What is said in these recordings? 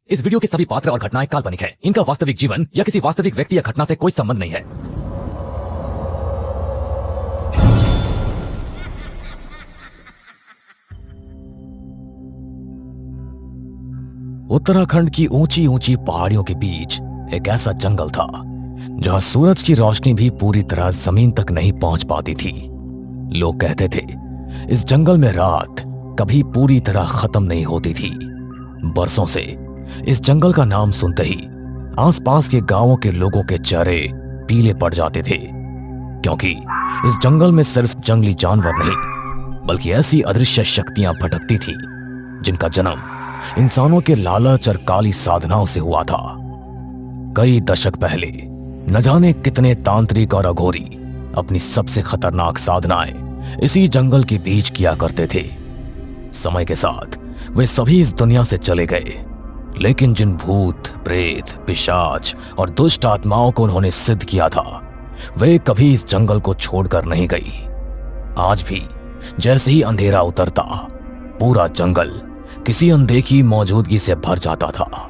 इस वीडियो के सभी पात्र और घटनाएं काल्पनिक हैं। इनका वास्तविक जीवन या किसी वास्तविक व्यक्ति या घटना से कोई संबंध नहीं है। उत्तराखंड की ऊंची ऊंची पहाड़ियों के बीच एक ऐसा जंगल था जहां सूरज की रोशनी भी पूरी तरह जमीन तक नहीं पहुंच पाती थी। लोग कहते थे इस जंगल में रात कभी पूरी तरह खत्म नहीं होती थी। बरसों से इस जंगल का नाम सुनते ही आसपास के गांवों के लोगों के चेहरे पीले पड़ जाते थे, क्योंकि इस जंगल में सिर्फ जंगली जानवर नहीं बल्कि ऐसी अदृश्य शक्तियां भटकती थी जिनका जन्म इंसानों के लालच और काली साधनाओं से हुआ था। कई दशक पहले न जाने कितने तांत्रिक और अघोरी अपनी सबसे खतरनाक साधनाएं इसी जंगल के बीच किया करते थे। समय के साथ वे सभी इस दुनिया से चले गए, लेकिन जिन भूत, प्रेत, पिशाच और दुष्ट आत्माओं को उन्होंने सिद्ध किया था वे कभी इस जंगल को छोड़कर नहीं गई। आज भी जैसे ही अंधेरा उतरता पूरा जंगल किसी अनदेखी मौजूदगी से भर जाता था।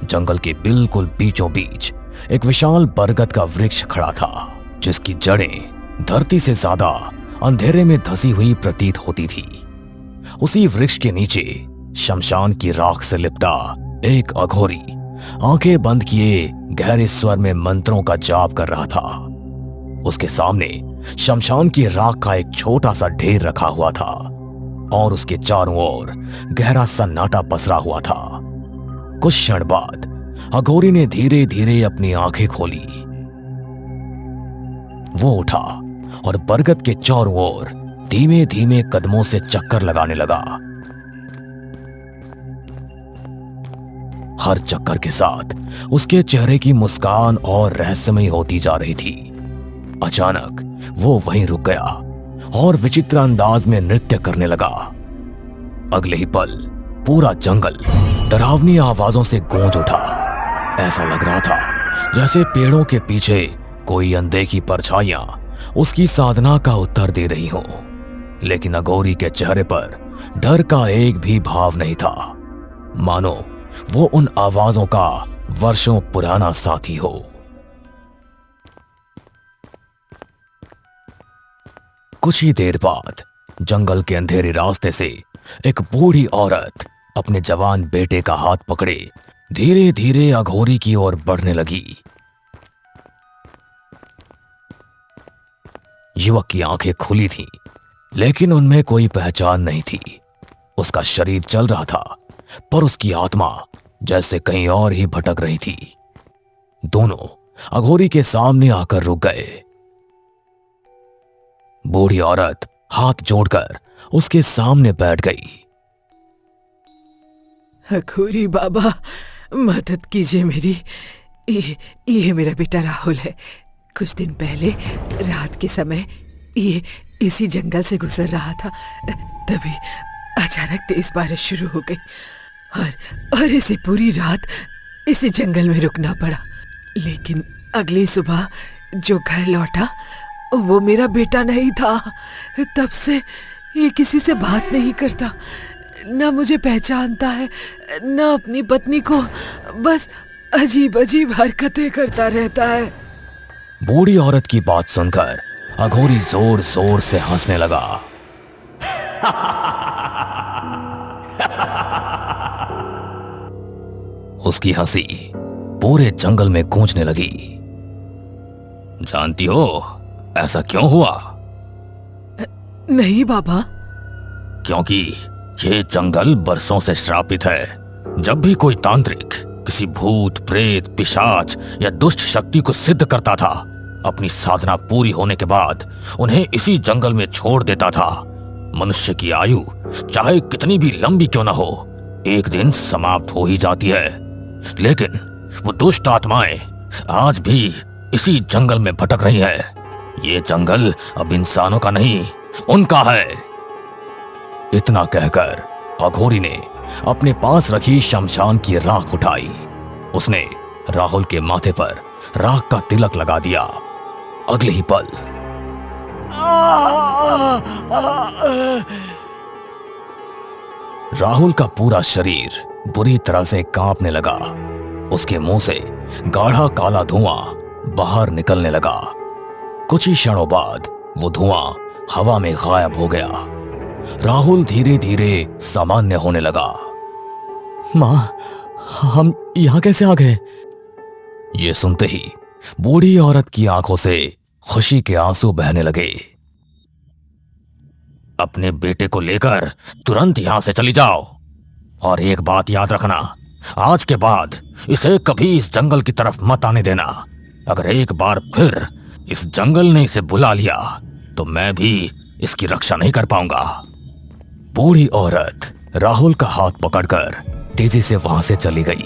जंगल के बिल्कुल बीचों बीच एक विशाल बरगद का वृक्ष खड़ा था जिसकी जड़ें धरती से ज्यादा अंधेरे में धसी हुई प्रतीत होती थी। उसी वृक्ष के नीचे शमशान की राख से लिपटा एक अघोरी आंखें बंद किए गहरे स्वर में मंत्रों का जाप कर रहा था। उसके सामने शमशान की राख का एक छोटा सा ढेर रखा हुआ था और उसके चारों ओर गहरा सन्नाटा पसरा हुआ था। कुछ क्षण बाद अघोरी ने धीरे धीरे अपनी आंखें खोली। वो उठा और बरगद के चारों ओर धीमे धीमे कदमों से चक्कर लगाने लगा। हर चक्कर के साथ उसके चेहरे की मुस्कान और रहस्यमयी होती जा रही थी। अचानक वो वहीं रुक गया और विचित्र अंदाज में नृत्य करने लगा। अगले ही पल पूरा जंगल डरावनी आवाजों से गूंज उठा। ऐसा लग रहा था जैसे पेड़ों के पीछे कोई अनदेखी परछाइयां उसकी साधना का उत्तर दे रही हो, लेकिन अघोरी के चेहरे पर डर का एक भी भाव नहीं था, मानो वो उन आवाजों का वर्षों पुराना साथी हो। कुछ ही देर बाद जंगल के अंधेरे रास्ते से एक बूढ़ी औरत अपने जवान बेटे का हाथ पकड़े धीरे धीरे अघोरी की ओर बढ़ने लगी। युवक की आंखें खुली थीं, लेकिन उनमें कोई पहचान नहीं थी। उसका शरीर चल रहा था पर उसकी आत्मा जैसे कहीं और ही भटक रही थी। दोनों अघोरी के सामने आकर रुक गए। बूढ़ी औरत हाथ जोड़कर उसके सामने बैठ गई। अघोरी बाबा, मदद कीजिए मेरी। ये मेरा बेटा राहुल है। कुछ दिन पहले रात के समय ये इसी जंगल से गुजर रहा था, तभी अचानक तेज बारिश शुरू हो गई और इसे पूरी रात इसी जंगल में रुकना पड़ा। लेकिन अगली सुबह जो घर लौटा वो मेरा बेटा नहीं था। तब से ये किसी से बात नहीं करता, ना मुझे पहचानता है, ना अपनी पत्नी को। बस अजीब अजीब हरकतें करता रहता है। बूढ़ी औरत की बात सुनकर अघोरी जोर जोर से हंसने लगा। उसकी हंसी पूरे जंगल में गूंजने लगी। जानती हो ऐसा क्यों हुआ? नहीं बाबा। क्योंकि ये जंगल बरसों से श्रापित है। जब भी कोई तांत्रिक किसी भूत, प्रेत, पिशाच या दुष्ट शक्ति को सिद्ध करता था, अपनी साधना पूरी होने के बाद उन्हें इसी जंगल में छोड़ देता था। मनुष्य की आयु चाहे कितनी भी लंबी क्यों ना हो, एक दिन समाप्त हो ही जाती है। लेकिन वो दुष्ट आत्माएं आज भी इसी जंगल में भटक रही है। ये जंगल अब इंसानों का नहीं, उनका है। इतना कहकर अघोरी ने अपने पास रखी शमशान की राख उठाई। उसने राहुल के माथे पर राख का तिलक लगा दिया। अगले ही पल राहुल का पूरा शरीर बुरी तरह से कांपने लगा। उसके मुंह से गाढ़ा काला धुआं बाहर निकलने लगा। कुछ ही क्षणों बाद वो धुआं हवा में गायब हो गया। राहुल धीरे धीरे सामान्य होने लगा। मां, हम यहां कैसे आ गए? ये सुनते ही बूढ़ी औरत की आंखों से खुशी के आंसू बहने लगे। अपने बेटे को लेकर तुरंत यहां से चली जाओ, और एक बात याद रखना, आज के बाद इसे कभी इस जंगल की तरफ मत आने देना। अगर एक बार फिर इस जंगल ने इसे बुला लिया तो मैं भी इसकी रक्षा नहीं कर पाऊंगा। बूढ़ी औरत राहुल का हाथ पकड़कर तेजी से वहां से चली गई।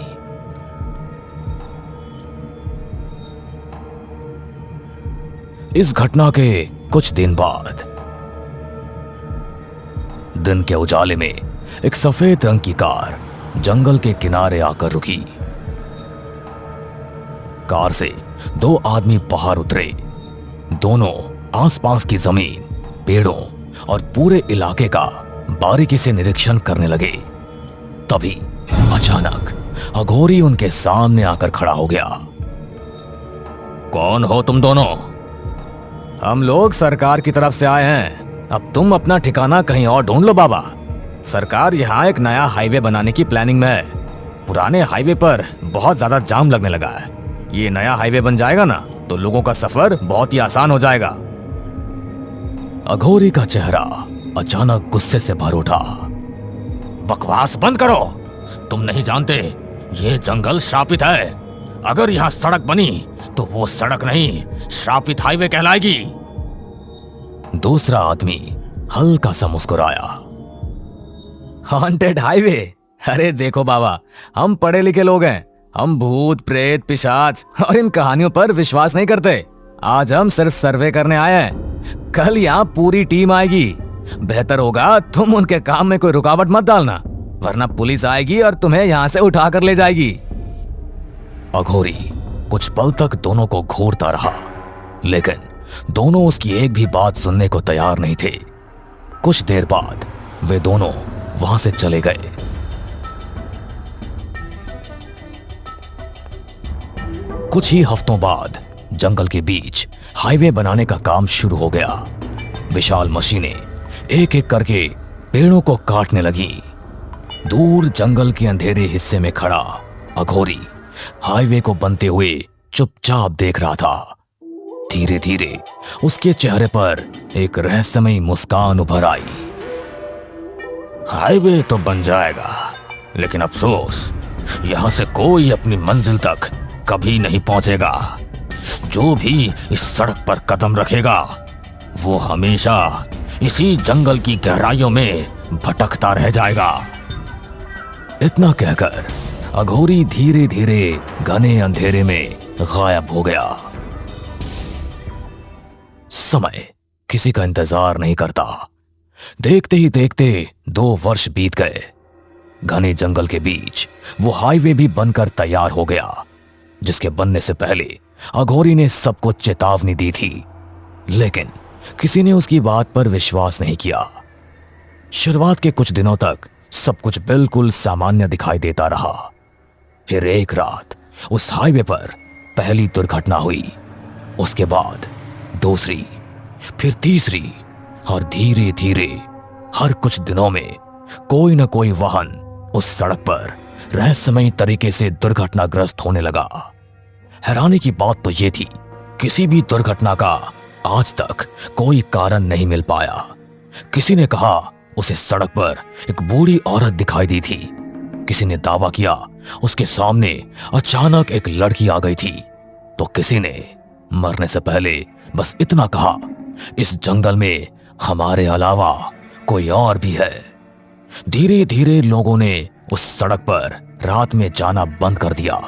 इस घटना के कुछ दिन बाद दिन के उजाले में एक सफेद रंग की कार जंगल के किनारे आकर रुकी। कार से दो आदमी बाहर उतरे। दोनों आसपास की जमीन, पेड़ों और पूरे इलाके का बारीकी से निरीक्षण करने लगे। तभी अचानक अघोरी उनके सामने आकर खड़ा हो गया। कौन हो तुम दोनों? हम लोग सरकार की तरफ से आए हैं। अब तुम अपना ठिकाना कहीं और ढूंढ लो बाबा। सरकार यहाँ एक नया हाईवे बनाने की प्लानिंग में है। पुराने हाईवे पर बहुत ज्यादा जाम लगने लगा है। ये नया हाईवे बन जाएगा ना तो लोगों का सफर बहुत ही आसान हो जाएगा। अघोरी का चेहरा अचानक गुस्से से भर उठा। बकवास बंद करो। तुम नहीं जानते ये जंगल श्रापित है। अगर यहाँ सड़क बनी तो वो सड़क नहीं, श्रापित हाईवे कहलाएगी। दूसरा आदमी हल्का सा मुस्कुराया। Haunted highway? अरे देखो बाबा, हम पढ़े लिखे लोग हैं। हम भूत, प्रेत, पिशाच और इन कहानियों पर विश्वास नहीं करते। आज हम सिर्फ सर्वे करने आए हैं। कल यहाँ पूरी टीम आएगी। बेहतर होगा तुम उनके काम में कोई रुकावट मत डालना, वरना पुलिस आएगी और तुम्हें यहाँ से उठा कर ले जाएगी। अघोरी कुछ पल तक दोनों को घूरता रहा, लेकिन दोनों उसकी एक भी बात सुनने को तैयार नहीं थे। कुछ देर बाद वे दोनों वहां से चले गए। कुछ ही हफ्तों बाद जंगल के बीच हाईवे बनाने का काम शुरू हो गया। विशाल मशीनें एक एक करके पेड़ों को काटने लगी। दूर जंगल के अंधेरे हिस्से में खड़ा अघोरी हाईवे को बनते हुए चुपचाप देख रहा था। धीरे धीरे उसके चेहरे पर एक रहस्यमयी मुस्कान उभर आई। हाईवे तो बन जाएगा, लेकिन अफसोस यहां से कोई अपनी मंजिल तक कभी नहीं पहुंचेगा। जो भी इस सड़क पर कदम रखेगा वो हमेशा इसी जंगल की गहराइयों में भटकता रह जाएगा। इतना कहकर अघोरी धीरे धीरे घने अंधेरे में गायब हो गया। समय किसी का इंतजार नहीं करता। देखते ही देखते 2 वर्ष बीत गए। घने जंगल के बीच वो हाईवे भी बनकर तैयार हो गया, जिसके बनने से पहले अघोरी ने सबको चेतावनी दी थी, लेकिन किसी ने उसकी बात पर विश्वास नहीं किया। शुरुआत के कुछ दिनों तक सब कुछ बिल्कुल सामान्य दिखाई देता रहा। फिर एक रात उस हाईवे पर पहली दुर्घटना हुई। उसके बाद दूसरी, फिर तीसरी, और धीरे धीरे हर कुछ दिनों में कोई न कोई वाहन उस सड़क पर रहस्यमयी तरीके से दुर्घटनाग्रस्त होने लगा। हैरानी की बात तो यह थी, किसी भी दुर्घटना का आज तक कोई कारण नहीं मिल पाया। किसी ने कहा उसे सड़क पर एक बूढ़ी औरत दिखाई दी थी। किसी ने दावा किया उसके सामने अचानक एक लड़की आ गई थी, तो किसी ने मरने से पहले बस इतना कहा, इस जंगल में हमारे अलावा कोई और भी है। धीरे धीरे लोगों ने उस सड़क पर रात में जाना बंद कर दिया।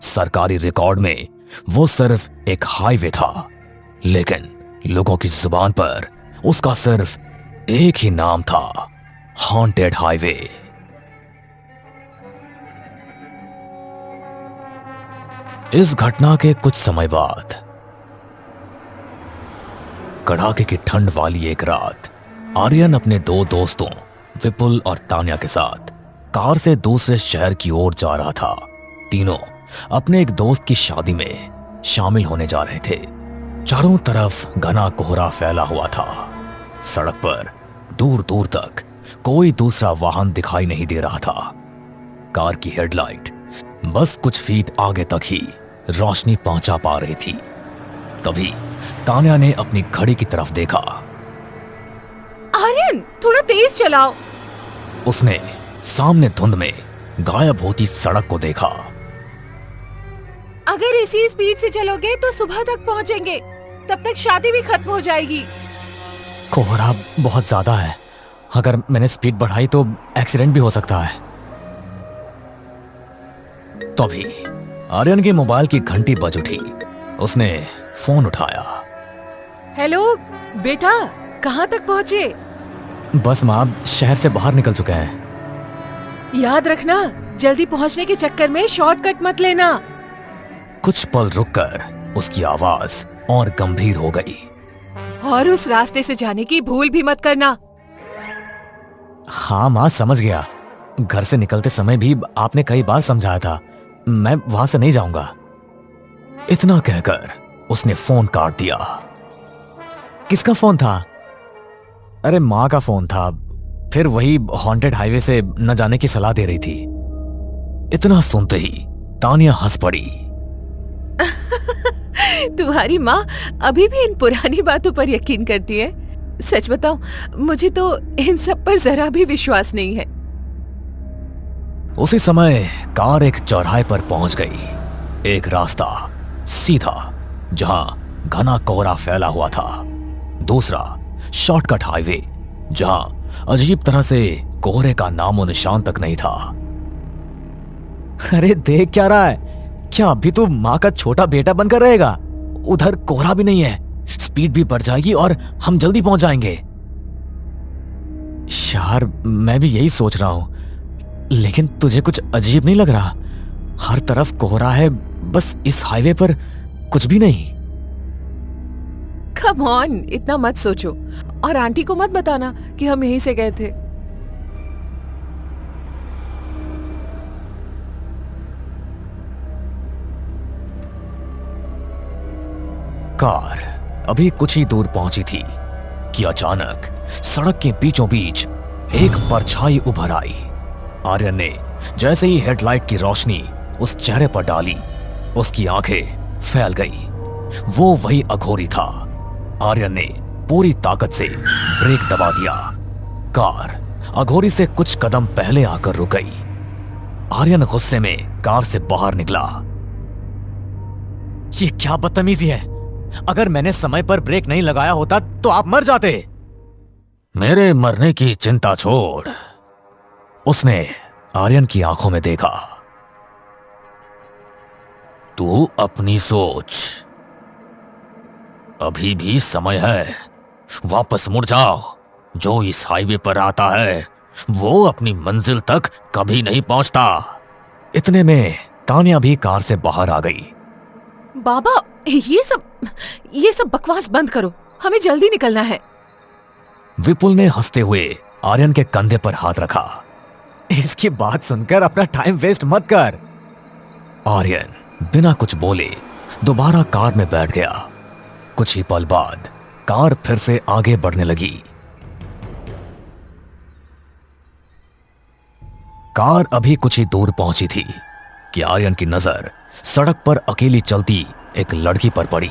सरकारी रिकॉर्ड में वो सिर्फ एक हाईवे था, लेकिन लोगों की जुबान पर उसका सिर्फ एक ही नाम था, हॉन्टेड हाईवे। इस घटना के कुछ समय बाद कड़ाके की ठंड वाली एक रात आर्यन अपने 2 दोस्तों विपुल और तान्या के साथ कार से दूसरे शहर की ओर जा रहा था। तीनों अपने एक दोस्त की शादी में शामिल होने जा रहे थे। चारों तरफ घना कोहरा फैला हुआ था। सड़क पर दूर दूर तक कोई दूसरा वाहन दिखाई नहीं दे रहा था। कार की हेडलाइट बस कुछ फीट आगे तक ही रोशनी पहुंचा पा रही थी। तभी तान्या ने अपनी घड़ी की तरफ देखा। आर्यन, थोड़ा तेज चलाओ। उसने सामने धुंध में गायब होती सड़क को देखा। अगर इसी स्पीड से चलोगे तो सुबह तक पहुंचेंगे, तब तक शादी भी खत्म हो जाएगी। कोहरा बहुत ज्यादा है, अगर मैंने स्पीड बढ़ाई तो एक्सीडेंट भी हो सकता है। तभी आर्यन के मोबाइल की घंटी बज उठी। उसने फोन उठाया। हेलो बेटा, कहाँ तक पहुँचे? बस माँ, शहर से बाहर निकल चुके हैं। याद रखना, जल्दी पहुँचने के चक्कर में शॉर्टकट मत लेना। कुछ पल रुककर उसकी आवाज और गंभीर हो गई। और उस रास्ते से जाने की भूल भी मत करना। हाँ माँ, समझ गया। घर से निकलते समय भी आपने कई बार समझाया था, मैं वहां से नहीं जाऊंगा। इतना कहकर उसने फोन काट दिया। किसका फोन था? अरे माँ का फोन था। फिर वही हॉन्टेड हाईवे से न जाने की सलाह दे रही थी। इतना सुनते ही तानिया हंस पड़ी। तुम्हारी माँ अभी भी इन पुरानी बातों पर यकीन करती है। सच बताऊं, मुझे तो इन सब पर जरा भी विश्वास नहीं है। उसी समय कार एक चौराहे पर पहुंच गई। एक रास्ता सीधा जहां घना कोहरा फैला हुआ था, दूसरा शॉर्टकट हाईवे जहां अजीब तरह से कोहरे का नामो निशान तक नहीं था। अरे देख क्या रहा है? क्या अभी तो माँ का छोटा बेटा बनकर रहेगा? उधर कोहरा भी नहीं है, स्पीड भी बढ़ जाएगी और हम जल्दी पहुंच जाएंगे। यार, मैं भी यही सोच रहा हूं, लेकिन तुझे कुछ अजीब नहीं लग रहा? हर तरफ कोहरा है, बस इस हाईवे पर कुछ भी नहीं। कम ऑन, इतना मत सोचो और आंटी को मत बताना कि हम यहीं से गए थे। कार अभी कुछ ही दूर पहुंची थी कि अचानक सड़क के बीचों बीच एक परछाई उभर आई। आर्यन ने जैसे ही हेडलाइट की रोशनी उस चेहरे पर डाली, उसकी आंखें फैल गई। वो वही अघोरी था। आर्यन ने पूरी ताकत से ब्रेक दबा दिया। कार अघोरी से कुछ कदम पहले आकर रुक गई। आर्यन गुस्से में कार से बाहर निकला। ये क्या बदतमीजी है? अगर मैंने समय पर ब्रेक नहीं लगाया होता तो आप मर जाते। मेरे मरने की चिंता छोड़। उसने आर्यन की आंखों में देखा। तू अपनी सोच, अभी भी समय है। वापस मुड़ जाओ। जो इस हाईवे पर आता है वो अपनी मंजिल तक कभी नहीं पहुंचता। इतने में तान्या भी कार से बाहर आ गई। बाबा, ये सब बकवास बंद करो, हमें जल्दी निकलना है। विपुल ने हंसते हुए आर्यन के कंधे पर हाथ रखा। इसकी बात सुनकर अपना टाइम वेस्ट मत कर। आर्यन बिना कुछ बोले दोबारा कार में बैठ गया। कुछ ही पल बाद कार फिर से आगे बढ़ने लगी। कार अभी कुछ ही दूर पहुंची थी कि आर्यन की नजर सड़क पर अकेली चलती एक लड़की पर पड़ी।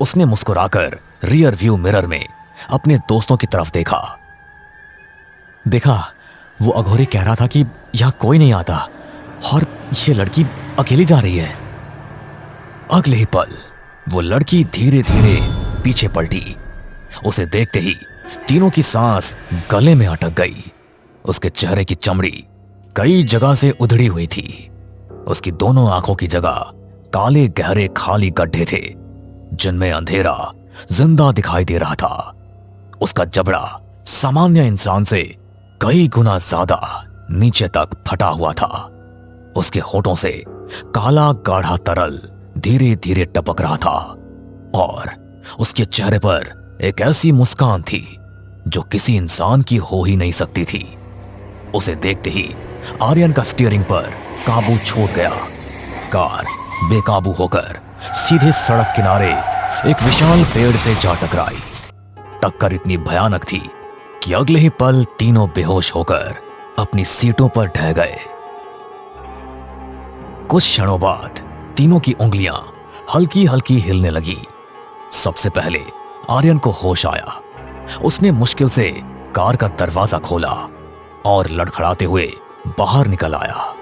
उसने मुस्कुराकर रियर व्यू मिरर में अपने दोस्तों की तरफ देखा। वो अघोरी कह रहा था कि यहां कोई नहीं आता और ये लड़की अकेली जा रही है। अगले ही पल वो लड़की धीरे धीरे पीछे पलटी। उसे देखते ही तीनों की सांस गले में अटक गई। उसके चेहरे की चमड़ी कई जगह से उधड़ी हुई थी। उसकी दोनों आंखों की जगह काले गहरे खाली गड्ढे थे जिनमें अंधेरा जिंदा दिखाई दे रहा था। उसका जबड़ा सामान्य इंसान से कई गुना ज्यादा नीचे तक फटा हुआ था। उसके होठों से काला गाढ़ा तरल धीरे धीरे टपक रहा था और उसके चेहरे पर एक ऐसी मुस्कान थी जो किसी इंसान की हो ही नहीं सकती थी। उसे देखते ही आर्यन का स्टीयरिंग पर काबू छूट गया। कार बेकाबू होकर सीधे सड़क किनारे एक विशाल पेड़ से जा टकराई। टक्कर इतनी भयानक थी कि अगले ही पल तीनों बेहोश होकर अपनी सीटों पर ढह गए। कुछ क्षणों बाद तीनों की उंगलियां हल्की हल्की हिलने लगी। सबसे पहले आर्यन को होश आया। उसने मुश्किल से कार का दरवाजा खोला और लड़खड़ाते हुए बाहर निकल आया।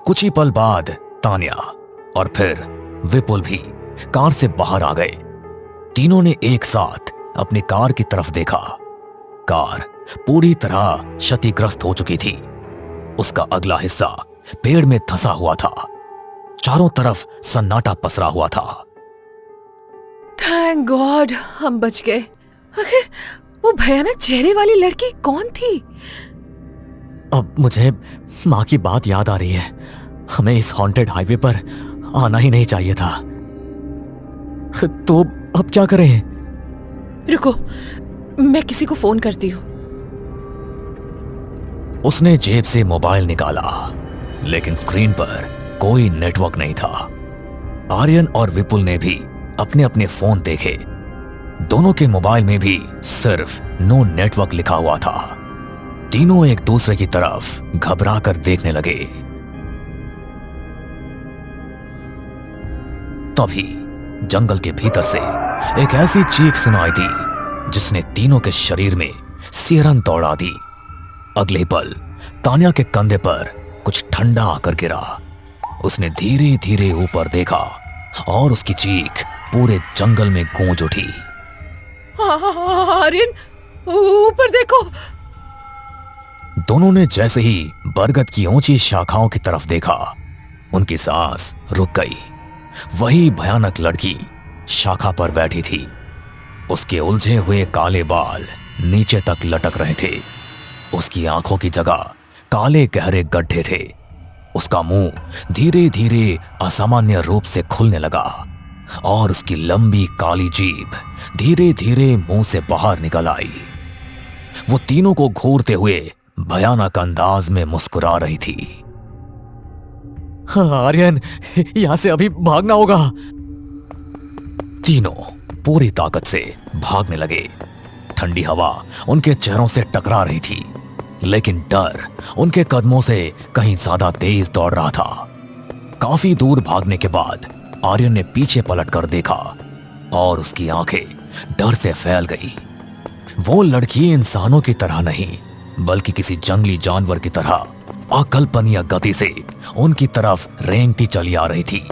कुछ ही पल बाद तान्या और फिर विपुल भी कार से बाहर आ गए। तीनों ने एक साथ अपनी कार की तरफ देखा। कार पूरी तरह क्षतिग्रस्त हो चुकी थी। उसका अगला हिस्सा पेड़ में धंसा हुआ था। चारों तरफ सन्नाटा पसरा हुआ था। थैंक गॉड हम बच गए। आखिर वो भयानक चेहरे वाली लड़की कौन थी? अब मुझे माँ की बात याद आ रही है। हमें इस हॉन्टेड हाईवे पर आना ही नहीं चाहिए था। तो अब क्या करें? रुको, मैं किसी को फोन करती हूँ। उसने जेब से मोबाइल निकाला, लेकिन स्क्रीन पर कोई नेटवर्क नहीं था। आर्यन और विपुल ने भी अपने अपने फोन देखे। दोनों के मोबाइल में भी सिर्फ नो नेटवर्क लिखा हुआ था। तीनों एक दूसरे की तरफ घबरा कर देखने लगे। तभी जंगल के भीतर से एक ऐसी चीख सुनाई दी जिसने तीनों के शरीर में सिहरन दौड़ा दी। अगले पल तान्या के कंधे पर कुछ ठंडा आकर गिरा। उसने धीरे धीरे ऊपर देखा और उसकी चीख पूरे जंगल में गूंज उठी। आर्यन, ऊपर देखो। दोनों ने जैसे ही बरगद की ऊंची शाखाओं की तरफ देखा, उनकी सांस रुक गई। वही भयानक लड़की शाखा पर बैठी थी। उसके उलझे हुए काले बाल नीचे तक लटक रहे थे। उसकी आंखों की जगह काले गहरे गड्ढे थे। उसका मुंह धीरे धीरे असामान्य रूप से खुलने लगा और उसकी लंबी काली जीभ धीरे धीरे मुंह से बाहर निकल आई। वो तीनों को घूरते हुए भयानक अंदाज में मुस्कुरा रही थी। आर्यन, यहां से अभी भागना होगा। तीनों पूरी ताकत से भागने लगे। ठंडी हवा उनके चेहरों से टकरा रही थी, लेकिन डर उनके कदमों से कहीं ज्यादा तेज दौड़ रहा था। काफी दूर भागने के बाद आर्यन ने पीछे पलटकर देखा और उसकी आंखें डर से फैल गई। वो लड़की इंसानों की तरह नहीं, बल्कि किसी जंगली जानवर की तरह अकल्पनीय गति से उनकी तरफ रेंगती चली आ रही थी।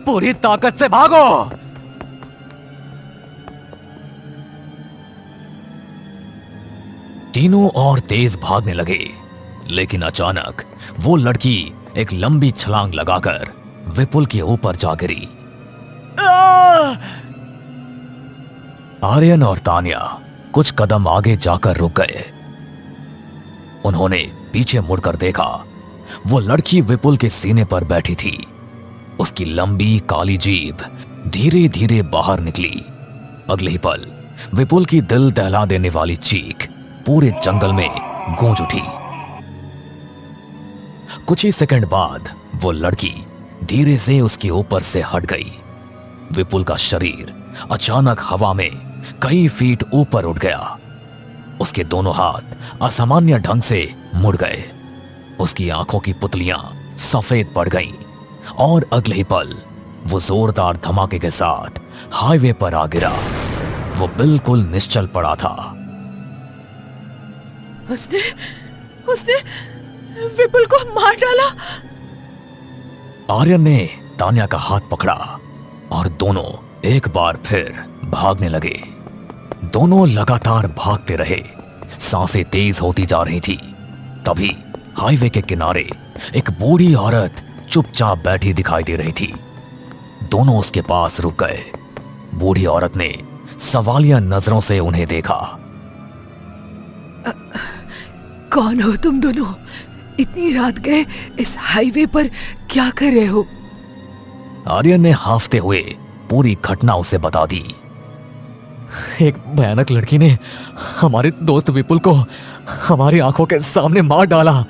पूरी ताकत से भागो! तीनों और तेज भागने लगे, लेकिन अचानक वो लड़की एक लंबी छलांग लगाकर विपुल के ऊपर जा गिरी। आर्यन और तान्या कुछ कदम आगे जाकर रुक गए। उन्होंने पीछे मुड़कर देखा। वो लड़की विपुल के सीने पर बैठी थी। उसकी लंबी काली जीभ धीरे धीरे बाहर निकली। अगले ही पल विपुल की दिल दहला देने वाली चीख पूरे जंगल में गूंज उठी। कुछ ही सेकंड बाद वो लड़की धीरे से उसके ऊपर से हट गई। विपुल का शरीर अचानक हवा में कई फीट ऊपर उठ गया। उसके दोनों हाथ असामान्य ढंग से मुड़ गए। उसकी आंखों की पुतलियां सफेद पड़ गईं और अगले ही पल वो जोरदार धमाके के साथ हाईवे पर आ गिरा। वो बिल्कुल निश्चल पड़ा था। उसने विपुल को मार डाला। आर्यन ने तान्या का हाथ पकड़ा और दोनों एक बार फिर भागने लगे। दोनों लगातार भागते रहे। सांसें तेज होती जा रही थी। तभी हाईवे के किनारे एक बूढ़ी औरत चुपचाप बैठी दिखाई दे रही थी। दोनों उसके पास रुक गए। बूढ़ी औरत ने सवालिया नजरों से उन्हें देखा। कौन हो तुम दोनों? इतनी रात गए इस हाईवे पर क्या कर रहे हो? आर्यन ने हांफते हुए पूरी घटना उसे बता दी। एक भयानक लड़की ने हमारे दोस्त विपुल को हमारी आंखों के सामने मार डाला।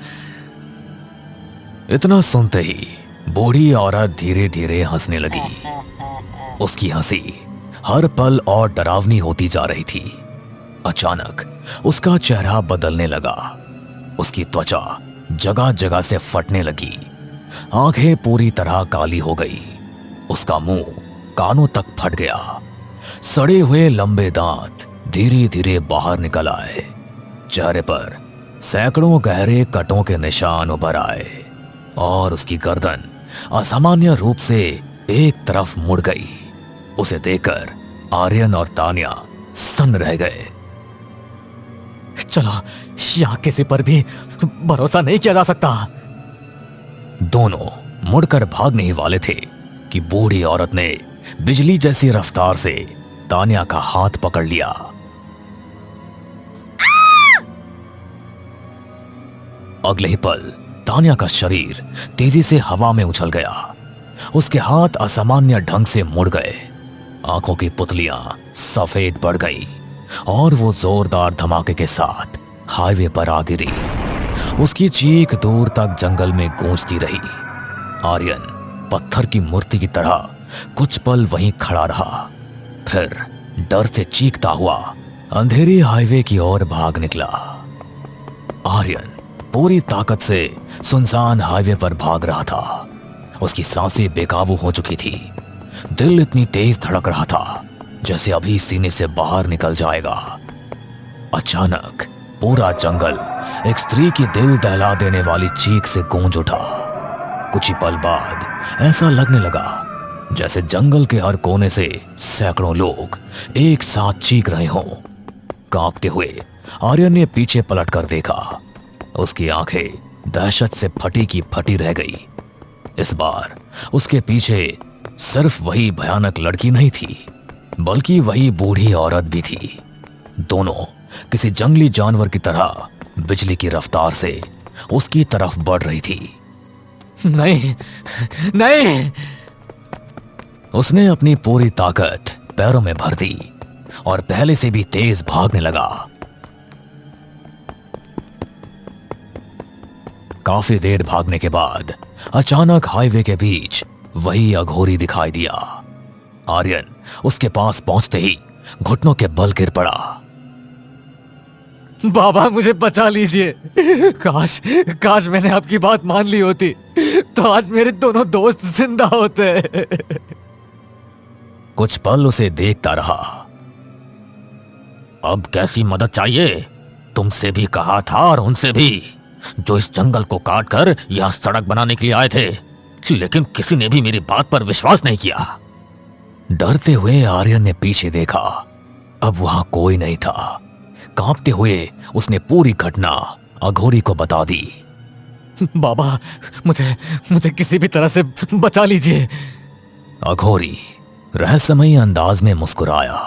इतना सुनते ही बूढ़ी औरत धीरे धीरे हंसने लगी। उसकी हंसी हर पल और डरावनी होती जा रही थी। अचानक उसका चेहरा बदलने लगा। उसकी त्वचा जगह जगह से फटने लगी। आंखें पूरी तरह काली हो गई। उसका मुंह कानों तक फट गया। सड़े हुए लंबे दांत धीरे धीरे बाहर निकल आए। चेहरे पर सैकड़ों गहरे कटों के निशान उभर आए और उसकी गर्दन असामान्य रूप से एक तरफ मुड़ गई। उसे देखकर आर्यन और तान्या सन्न रह गए। चलो, यहां किसी पर भी भरोसा नहीं किया जा सकता। दोनों मुड़कर भागने ही वाले थे कि बूढ़ी औरत ने बिजली जैसी रफ्तार से तान्या का हाथ पकड़ लिया। अगले ही पल तान्या का शरीर तेजी से हवा में उछल गया। उसके हाथ असामान्य ढंग से मुड़ गए। आंखों की पुतलियां सफेद पड़ गई और वो जोरदार धमाके के साथ हाईवे पर आ गिरी। उसकी चीख दूर तक जंगल में गूंजती रही। आर्यन पत्थर की मूर्ति की तरह कुछ पल वहीं खड़ा रहा, फिर डर से चीखता हुआ अंधेरी हाईवे की ओर भाग निकला। आर्यन पूरी ताकत से सुनसान हाईवे पर भाग रहा था। उसकी सांसें बेकाबू हो चुकी थी। दिल इतनी तेज धड़क रहा था जैसे अभी सीने से बाहर निकल जाएगा। अचानक पूरा जंगल एक स्त्री की दिल दहला देने वाली चीख से गूंज उठा। कुछ ही पल बाद ऐसा लगने लगा जैसे जंगल के हर कोने से सैकड़ों लोग एक साथ चीख रहे हों। कांपते हुए आर्यन ने पीछे पलटकर देखा। उसकी आंखें दहशत से फटी की फटी रह गई। इस बार उसके पीछे सिर्फ वही भयानक लड़की नहीं थी, बल्कि वही बूढ़ी औरत भी थी। दोनों किसी जंगली जानवर की तरह बिजली की रफ्तार से उसकी तरफ बढ़ रही थी। नहीं, नहीं! उसने अपनी पूरी ताकत पैरों में भर दी और पहले से भी तेज भागने लगा। काफी देर भागने के बाद अचानक हाईवे के बीच वही अघोरी दिखाई दिया। आर्यन उसके पास पहुंचते ही घुटनों के बल गिर पड़ा। बाबा, मुझे बचा लीजिए। काश काश मैंने आपकी बात मान ली होती तो आज मेरे दोनों दोस्त जिंदा होते। कुछ पल उसे देखता रहा। अब कैसी मदद चाहिए? तुमसे भी कहा था और उनसे भी, जो इस जंगल को काटकर यहां सड़क बनाने के लिए आए थे, लेकिन किसी ने भी मेरी बात पर विश्वास नहीं किया। डरते हुए आर्यन ने पीछे देखा। अब वहां कोई नहीं था। कांपते हुए उसने पूरी घटना अघोरी को बता दी। बाबा, मुझे किसी भी तरह से बचा लीजिए। अघोरी रहस्यमयी अंदाज में मुस्कुराया,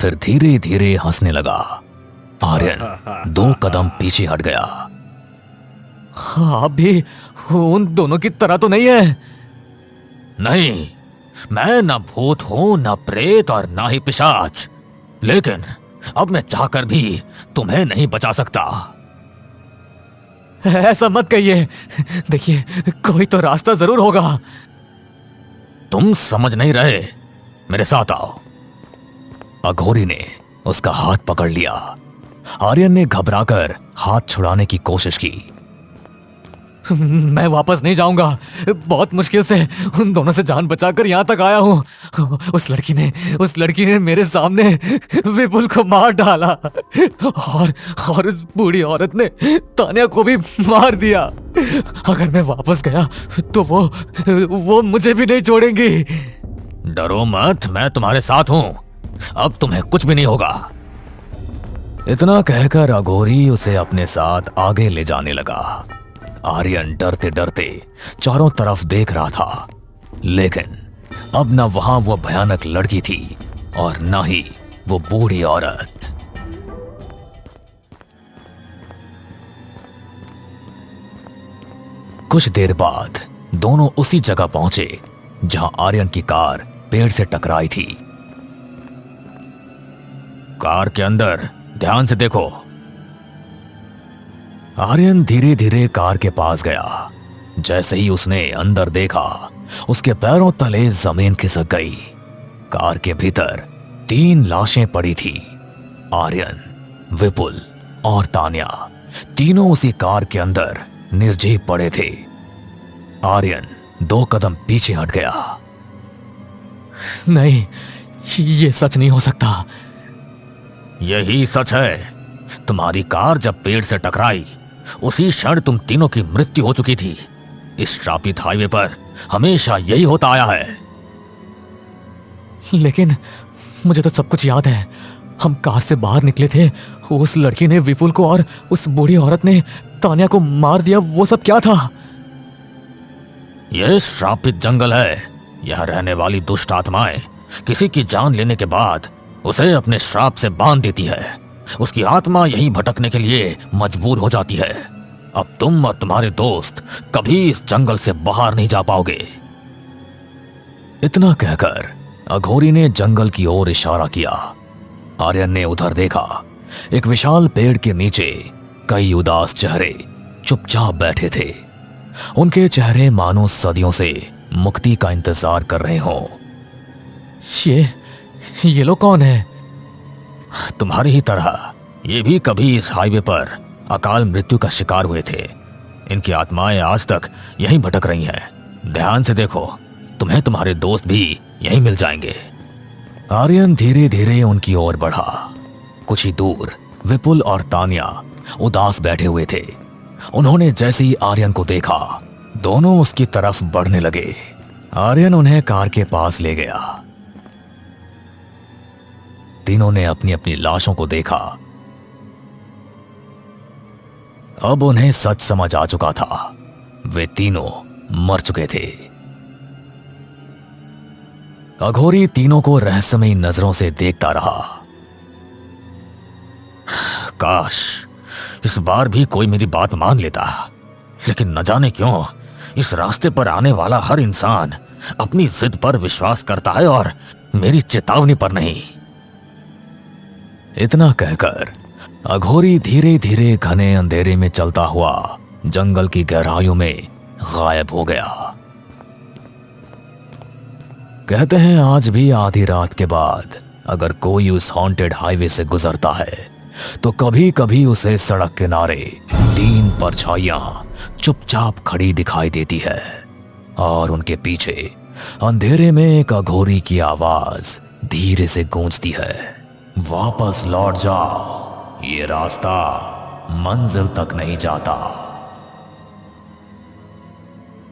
फिर धीरे धीरे हंसने लगा। आर्यन 2 कदम पीछे हट गया। आप भी उन दोनों की तरह तो नहीं है? नहीं, मैं न भूत हूं, न प्रेत और न ही पिशाच, लेकिन अब मैं चाहकर भी तुम्हें नहीं बचा सकता। ऐसा मत कहिए। देखिए, कोई तो रास्ता जरूर होगा। तुम समझ नहीं रहे, मेरे साथ आओ। अघोरी ने उसका हाथ पकड़ लिया। आर्यन ने घबराकर हाथ छुड़ाने की कोशिश की। मैं वापस नहीं जाऊंगा। बहुत मुश्किल से उन दोनों से जान बचाकर यहां तक आया हूं। उस लड़की ने मेरे सामने विपुल को मार डाला और उस बूढ़ी औरत ने तान्या को भी मार दिया। अगर मैं वापस गया तो वो मुझे भी नहीं छोड़ेंगी। डरो मत, मैं तुम्हारे साथ हूं। अब तुम्हें कुछ भी नहीं होगा। इतना कहकर अघोरी उसे अपने साथ आगे ले जाने लगा। आर्यन डरते डरते चारों तरफ देख रहा था, लेकिन अब न वहां वो भयानक लड़की थी और न ही वो बूढ़ी औरत। कुछ देर बाद दोनों उसी जगह पहुंचे जहां आर्यन की कार पेड़ से टकराई थी। कार के अंदर ध्यान से देखो। आर्यन धीरे धीरे कार के पास गया। जैसे ही उसने अंदर देखा, उसके पैरों तले जमीन खिसक गई। कार के भीतर 3 लाशें पड़ी थी। आर्यन, विपुल और तान्या, तीनों उसी कार के अंदर निर्जीव पड़े थे। आर्यन 2 कदम पीछे हट गया। नहीं, ये सच नहीं हो सकता। यही सच है। तुम्हारी कार जब पेड़ से टकराई, उसी क्षण तुम तीनों की मृत्यु हो चुकी थी। इस श्रापित हाईवे पर हमेशा यही होता आया है। लेकिन मुझे तो सब कुछ याद है। हम कार से बाहर निकले थे, उस लड़की ने विपुल को और उस बूढ़ी औरत ने तान्या को मार दिया। वो सब क्या था? यह श्रापित जंगल है। यहाँ रहने वाली दुष्ट आत्माएं किसी की जान लेने के बाद उसे अपने श्राप से बांध देती है। उसकी आत्मा यहीं भटकने के लिए मजबूर हो जाती है। अब तुम और तुम्हारे दोस्त कभी इस जंगल से बाहर नहीं जा पाओगे। इतना कहकर अघोरी ने जंगल की ओर इशारा किया। आर्यन ने उधर देखा। एक विशाल पेड़ के नीचे कई उदास चेहरे चुपचाप बैठे थे। उनके चेहरे मानो सदियों से मुक्ति का इंतजार कर रहे हों। ये लोग कौन है? तुम्हारी ही तरह ये भी कभी इस हाईवे पर अकाल मृत्यु का शिकार हुए थे। इनकी आत्माएं आज तक यहीं भटक रही हैं। ध्यान से देखो, तुम्हें तुम्हारे दोस्त भी यहीं मिल जाएंगे। आर्यन धीरे धीरे उनकी ओर बढ़ा। कुछ ही दूर विपुल और तान्या उदास बैठे हुए थे। उन्होंने जैसे ही आर्यन को देखा, दोनों उसकी तरफ बढ़ने लगे। आर्यन उन्हें कार के पास ले गया। तीनों ने अपनी अपनी लाशों को देखा। अब उन्हें सच समझ आ चुका था। वे तीनों मर चुके थे। अघोरी तीनों को रहस्यमयी नजरों से देखता रहा। काश इस बार भी कोई मेरी बात मान लेता, लेकिन न जाने क्यों इस रास्ते पर आने वाला हर इंसान अपनी जिद पर विश्वास करता है और मेरी चेतावनी पर नहीं। इतना कहकर अघोरी धीरे धीरे घने अंधेरे में चलता हुआ जंगल की गहराइयों में गायब हो गया। कहते हैं आज भी आधी रात के बाद अगर कोई उस हॉन्टेड हाईवे से गुजरता है तो कभी कभी उसे सड़क किनारे 3 परछाइयां चुपचाप खड़ी दिखाई देती है और उनके पीछे अंधेरे में एक अघोरी की आवाज धीरे से गूंजती है, वापस लौट जाओ, ये रास्ता मंजिल तक नहीं जाता।